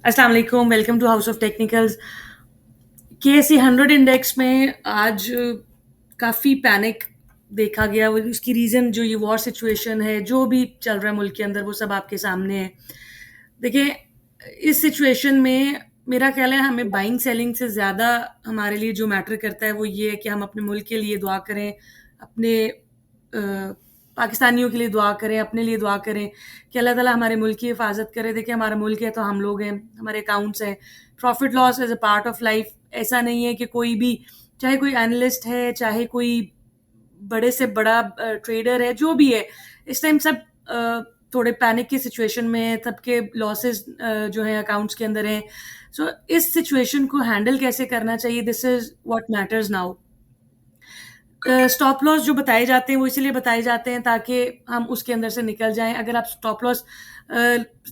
अस्सलाम वालेकुम, welcome to house of technicals. KSE 100 index में आज काफ़ी पैनिक देखा गया। वो उसकी रीज़न जो ये वॉर सिचुएशन है, जो भी चल रहा है मुल्क के अंदर, वो सब आपके सामने है। देखिए, इस सिचुएशन में मेरा ख्याल है हमें बाइंग सेलिंग से ज़्यादा हमारे लिए जो मैटर करता है वो ये है कि हम अपने मुल्क के लिए दुआ करें, अपने पाकिस्तानियों के लिए दुआ करें, अपने लिए दुआ करें कि अल्लाह ताला हमारे मुल्क की हिफाजत करे। देखिए, हमारा मुल्क है तो हम लोग हैं, हमारे अकाउंट्स हैं। Profit loss as a part of life. ऐसा नहीं है कि कोई भी, चाहे कोई एनालिस्ट है, चाहे कोई बड़े से बड़ा ट्रेडर है, जो भी है, इस टाइम सब थोड़े पैनिक की सिचुएशन में है, सबके लॉसेस जो हैं अकाउंट्स के अंदर हैं। सो इस सिचुएशन को हैंडल कैसे करना चाहिए, this is what matters now. Stop loss जो बताए जाते हैं वो इसीलिए बताए जाते हैं ताकि हम उसके अंदर से निकल जाएं। अगर आप स्टॉप लॉस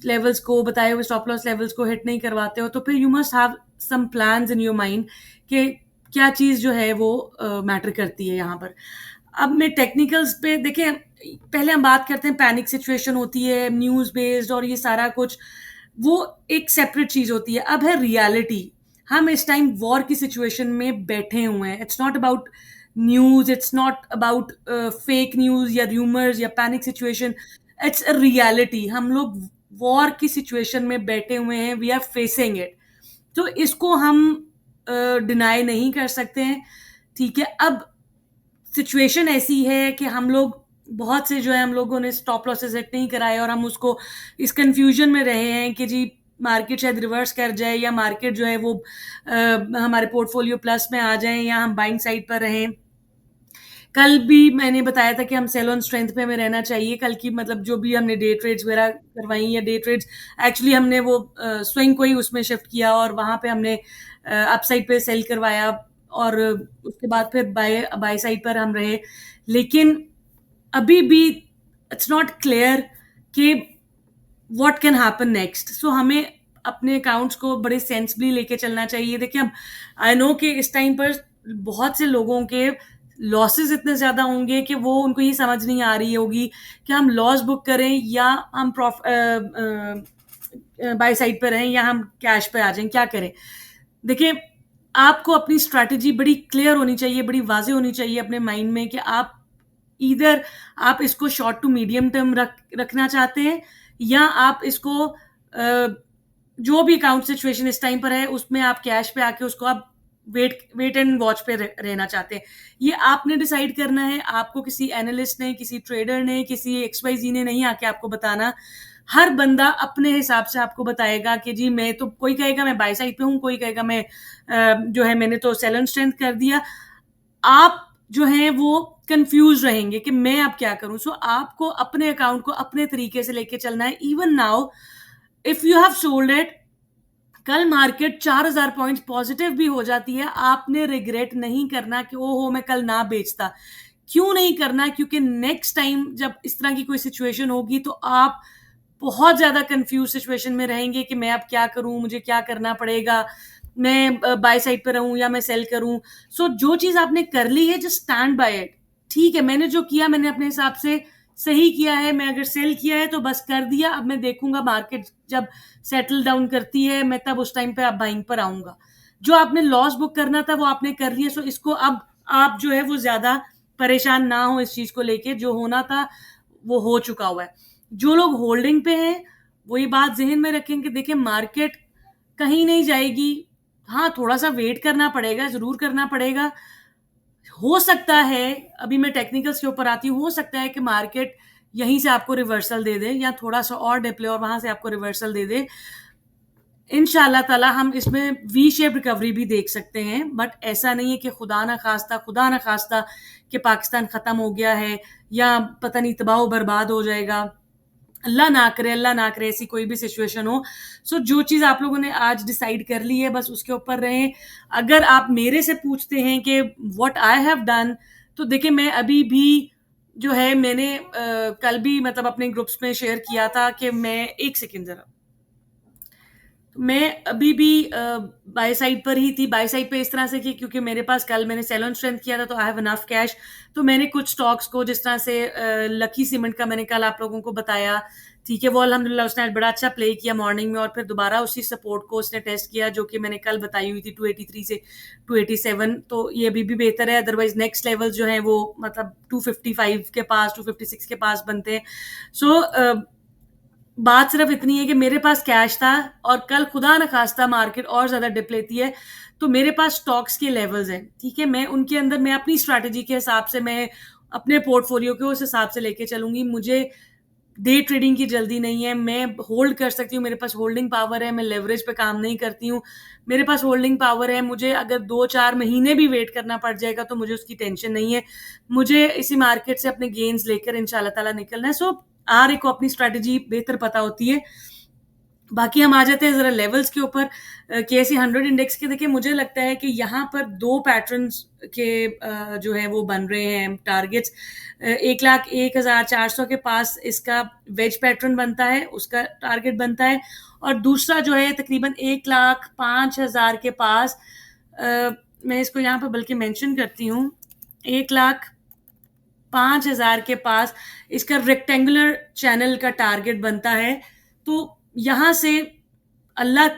लेवल्स को, बताए हुए स्टॉप लॉस लेवल्स को हिट नहीं करवाते हो, तो फिर you must have some plans in your mind कि क्या चीज़ जो है वो मैटर करती है यहाँ पर। अब मैं टेक्निकल्स पे देखिए, पहले हम बात करते हैं, पैनिक सिचुएशन होती है न्यूज़ बेस्ड और ये सारा कुछ, वो एक सेपरेट चीज़ होती है। अब है रियलिटी। हम इस टाइम वॉर की सिचुएशन में बैठे हुए हैं। It's not about news, it's not about fake news या रूमर्स या panic situation. It's a reality. हम लोग वॉर की सिचुएशन में बैठे हुए हैं, वी आर फेसिंग इट। तो इसको हम डिनाई नहीं कर सकते हैं। ठीक है, अब सिचुएशन ऐसी है कि हम लोग बहुत से जो है, हम लोगों ने स्टॉप लॉसेस सेट नहीं कराए और हम उसको इस कंफ्यूजन में रहे हैं कि जी मार्केट शायद रिवर्स कर जाए या मार्केट जो है वो हमारे पोर्टफोलियो प्लस में आ जाए या हम बाइंग साइड पर रहें। कल भी मैंने बताया था कि हम सेल ऑन स्ट्रेंथ पे हमें रहना चाहिए। कल की मतलब जो भी हमने डे ट्रेड्स वगैरह करवाई या डे ट्रेड्स, एक्चुअली हमने वो स्विंग को ही उसमें शिफ्ट किया और वहाँ पे हमने अपसाइड पे सेल करवाया और उसके बाद फिर बाय बाय साइड पर हम रहे। लेकिन अभी भी इट्स नॉट क्लियर कि व्हाट कैन हैपन नेक्स्ट। सो हमें अपने अकाउंट्स को बड़े सेंसबली लेके चलना चाहिए। देखिए, अब आई नो कि इस टाइम पर बहुत से लोगों के लॉसेस इतने ज़्यादा होंगे कि वो उनको ये समझ नहीं आ रही होगी कि हम लॉस बुक करें या हम बाय साइड पे रहें या हम कैश पे आ जाएँ, क्या करें? देखिए, आपको अपनी स्ट्रैटेजी बड़ी क्लियर होनी चाहिए, बड़ी वाज़ेह होनी चाहिए अपने माइंड में कि ईदर आप इसको शॉर्ट टू मीडियम टर्म रखना चाहते हैं या आप इसको जो भी अकाउंट सिचुएशन इस टाइम पर है उसमें आप कैश पे आके उसको आप वेट एंड वॉच पे रहना चाहते हैं। ये आपने डिसाइड करना है। आपको किसी एनालिस्ट ने, किसी ट्रेडर ने, किसी XYZ ने नहीं आके आपको बताना। हर बंदा अपने हिसाब से आपको बताएगा कि जी मैं तो, कोई कहेगा मैं बाय साइड पे हूँ, कोई कहेगा मैं जो है मैंने तो सेल ऑन स्ट्रेंथ कर दिया। आप जो हैं वो कंफ्यूज रहेंगे कि मैं अब क्या करूं। सो आपको अपने अकाउंट को अपने तरीके से लेके चलना है। Even now if you have sold it, कल मार्केट 4000 पॉइंट्स पॉजिटिव भी हो जाती है, आपने रिग्रेट नहीं करना कि ओहो मैं कल ना बेचता। क्यों नहीं करना? क्योंकि नेक्स्ट टाइम जब इस तरह की कोई सिचुएशन होगी तो आप बहुत ज्यादा कंफ्यूज सिचुएशन में रहेंगे कि मैं अब क्या करूं, मुझे क्या करना पड़ेगा, मैं बाय साइड पे रहूं या मैं सेल करूं। सो जो चीज आपने कर ली है, जस्ट स्टैंड बाय इट। ठीक है, मैंने जो किया मैंने अपने हिसाब से सही किया है। मैं अगर सेल किया है तो बस कर दिया। अब मैं देखूंगा मार्केट जब सेटल डाउन करती है, मैं तब उस टाइम पे आप बाइंग पर आऊंगा। जो आपने लॉस बुक करना था वो आपने कर लिया। सो इसको अब आप जो है वो ज्यादा परेशान ना हो इस चीज को लेके। जो होना था वो हो चुका हुआ है। जो लोग होल्डिंग पे हैं वो ये बात ज़हन में रखें कि देखिए मार्केट कहीं नहीं जाएगी। हाँ, थोड़ा-सा वेट करना पड़ेगा, ज़रूर करना पड़ेगा। हो सकता है, अभी मैं टेक्निकल्स के ऊपर आती हूँ, हो सकता है कि मार्केट यहीं से आपको रिवर्सल दे दे या थोड़ा-सा और डिप ले और वहाँ से आपको रिवर्सल दे दे। इंशाल्लाह ताला हम इसमें वी शेप रिकवरी भी देख सकते हैं, बट ऐसा नहीं है कि खुदा ना खास्ता कि पाकिस्तान ख़त्म हो गया है या पता नहीं तबाह बर्बाद हो जाएगा। अल्लाह ना करे ऐसी कोई भी सिचुएशन हो। सो जो चीज़ आप लोगों ने आज डिसाइड कर ली है बस उसके ऊपर रहें। अगर आप मेरे से पूछते हैं कि व्हाट आई हैव डन, तो देखिए मैं अभी भी जो है मैंने कल भी मतलब अपने ग्रुप्स में शेयर किया था कि मैं, एक सेकंड ज़रा। मैं अभी भी बाय साइड पर ही थी। बाय साइड पे इस तरह से कि क्योंकि मेरे पास कल मैंने सेल ऑन स्ट्रेंथ किया था, तो आई हैव इनफ कैश। तो मैंने कुछ स्टॉक्स को, जिस तरह से लकी सीमेंट का मैंने कल आप लोगों को बताया, ठीक है, वो अल्हम्दुलिल्लाह उसने आज बड़ा अच्छा प्ले किया मॉर्निंग में, और फिर दोबारा उसी सपोर्ट को उसने टेस्ट किया जो कि मैंने कल बताई हुई थी 283 से 287। तो ये अभी भी बेहतर है। अदरवाइज नेक्स्ट लेवल जो है वो मतलब 255 के पास, 256 के पास बनते हैं। सो बात सिर्फ इतनी है कि मेरे पास कैश था, और कल खुदा न खास्ता मार्केट और ज्यादा डिप लेती है, तो मेरे पास स्टॉक्स के लेवल्स हैं, ठीक है। मैं उनके अंदर, मैं अपनी स्ट्रैटेजी के हिसाब से, मैं अपने पोर्टफोलियो के उस हिसाब से लेके चलूंगी। मुझे डे ट्रेडिंग की जल्दी नहीं है। मैं होल्ड कर सकती हूँ, मेरे पास होल्डिंग पावर है। मैं लेवरेज पे काम नहीं करती हूँ, मेरे पास होल्डिंग पावर है। मुझे अगर 2-4 महीने भी वेट करना पड़ जाएगा तो मुझे उसकी टेंशन नहीं है। मुझे इसी मार्केट से अपने गेन्स लेकर इंशाल्लाह ताला निकलना है। सो आर एक को अपनी स्ट्रैटेजी बेहतर पता होती है। बाकी हम आ जाते हैं जरा लेवल्स के ऊपर। केएसई 100 इंडेक्स के, देखिए मुझे लगता है कि यहाँ पर दो पैटर्न्स के जो है वो बन रहे हैं टारगेट्स। 1,01,400 के पास इसका वेज पैटर्न बनता है, उसका टारगेट बनता है। और दूसरा जो है तकरीबन 1,05,000 के पास, मैं इसको यहाँ पर बल्कि मेंशन करती हूँ, 1,05,000 के पास इसका रेक्टेंगुलर चैनल का टारगेट बनता है। तो यहाँ से अल्लाह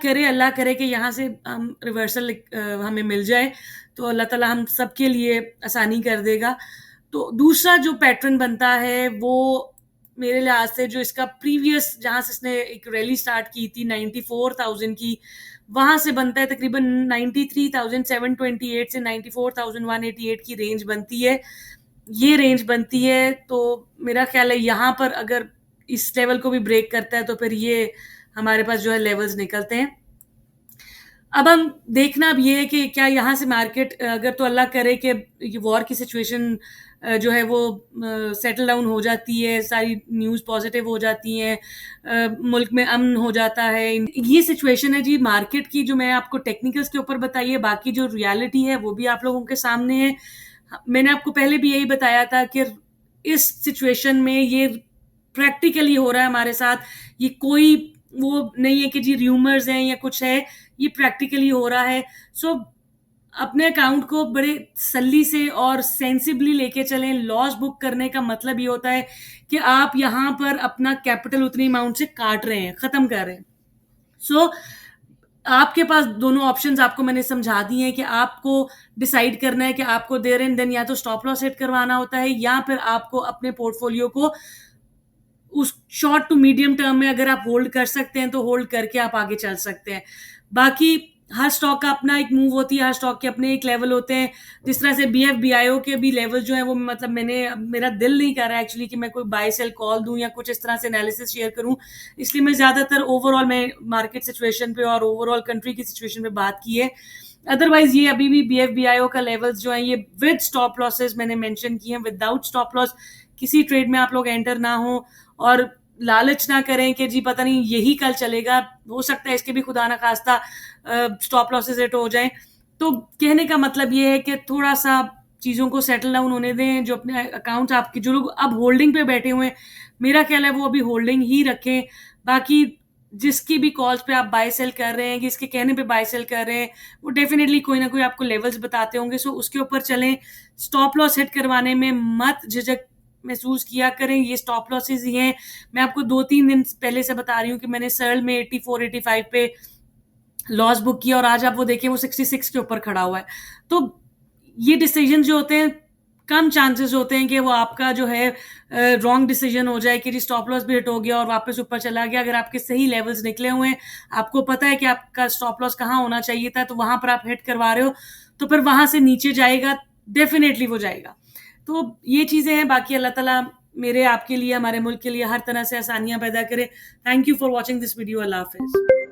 करे कि यहाँ से हम रिवर्सल हमें मिल जाए, तो अल्लाह ताला हम सबके लिए आसानी कर देगा। तो दूसरा जो पैटर्न बनता है वो मेरे लिहाज से, जो इसका प्रीवियस जहाँ से इसने एक रैली स्टार्ट की थी 94,000 की, वहां से बनता है तकरीबन 93,728 से 94,188 की रेंज बनती है। ये रेंज बनती है, तो मेरा ख्याल है यहाँ पर अगर इस लेवल को भी ब्रेक करता है तो फिर ये हमारे पास जो है लेवल्स निकलते हैं। अब हम देखना अब ये है कि क्या यहाँ से मार्केट, अगर तो अल्लाह करे कि ये वॉर की सिचुएशन जो है वो सेटल डाउन हो जाती है, सारी न्यूज़ पॉजिटिव हो जाती हैं, मुल्क में अमन हो जाता है, ये सिचुएशन है जी मार्केट की, जो मैं आपको टेक्निकल्स के ऊपर बताई है। बाकी जो रियलिटी है वो भी आप लोगों के सामने है। मैंने आपको पहले भी यही बताया था कि इस सिचुएशन में ये प्रैक्टिकली हो रहा है हमारे साथ। ये कोई वो नहीं है कि जी र्यूमर्स हैं या कुछ है, ये प्रैक्टिकली हो रहा है। सो अपने अकाउंट को बड़े सल्ली से और सेंसिबली लेके चलें। लॉस बुक करने का मतलब ये होता है कि आप यहाँ पर अपना कैपिटल उतनी अमाउंट से काट रहे हैं, खत्म कर रहे हैं। सो आपके पास दोनों ऑप्शंस आपको मैंने समझा दिए हैं कि आपको डिसाइड करना है कि आपको देर एंड देन या तो स्टॉप लॉस सेट करवाना होता है, या फिर आपको अपने पोर्टफोलियो को उस शॉर्ट टू मीडियम टर्म में अगर आप होल्ड कर सकते हैं तो होल्ड करके आप आगे चल सकते हैं। बाकी हर स्टॉक का अपना एक मूव होती है, हर स्टॉक के अपने एक लेवल होते हैं। जिस तरह से बीएफबीआईओ के भी लेवल जो है वो, मतलब मेरा दिल नहीं कर रहा है एक्चुअली कि मैं कोई बाय सेल कॉल दूं या कुछ इस तरह से एनालिसिस शेयर करूं, इसलिए मैं ज्यादातर ओवरऑल मैं मार्केट सिचुएशन पे और ओवरऑल कंट्री की सिचुएशन पे बात की है। अदरवाइज ये अभी भी बीएफबीआईओ का लेवल्स जो है ये विद स्टॉप लॉसेस मैंने मेंशन किए हैं। विदाउट स्टॉप लॉस किसी ट्रेड में आप लोग एंटर ना हो, और लालच ना करें कि जी पता नहीं यही कल चलेगा, हो सकता है इसके भी खुदा ना खास्ता स्टॉप लॉसेस हिट हो जाएं। तो कहने का मतलब ये है कि थोड़ा सा चीज़ों को सेटल डाउन होने दें। जो अपने अकाउंट्स आपके, जो लोग अब होल्डिंग पे बैठे हुए हैं, मेरा ख्याल है वो अभी होल्डिंग ही रखें। बाकी जिसकी भी कॉल्स पे आप बाय सेल कर रहे हैं, जिसके कहने पे बाय सेल कर रहे हैं, वो डेफिनेटली कोई ना कोई आपको लेवल्स बताते होंगे, सो उसके ऊपर चलें। स्टॉप लॉस हिट करवाने में मत झिझक महसूस किया करें, ये स्टॉप लॉसेस ही हैं। मैं आपको 2-3 दिन पहले से बता रही हूँ कि मैंने सर्ल में 84-85 पे लॉस बुक किया, और आज आप वो देखें वो 66 के ऊपर खड़ा हुआ है। तो ये डिसीजन जो होते हैं, कम चांसेस होते हैं कि वो आपका जो है रॉन्ग डिसीजन हो जाए कि जी स्टॉप लॉस भी हिट हो गया और वापस ऊपर चला गया। अगर आपके सही लेवल्स निकले हुए हैं, आपको पता है कि आपका स्टॉप लॉस कहाँ होना चाहिए था, तो वहां पर आप हिट करवा रहे हो, तो फिर वहां से नीचे जाएगा, डेफिनेटली वो जाएगा। तो ये चीजें हैं। बाकी अल्लाह ताला मेरे, आपके लिए, हमारे मुल्क के लिए हर तरह से आसानियां पैदा करे। Thank you for watching this video. Allah Hafiz.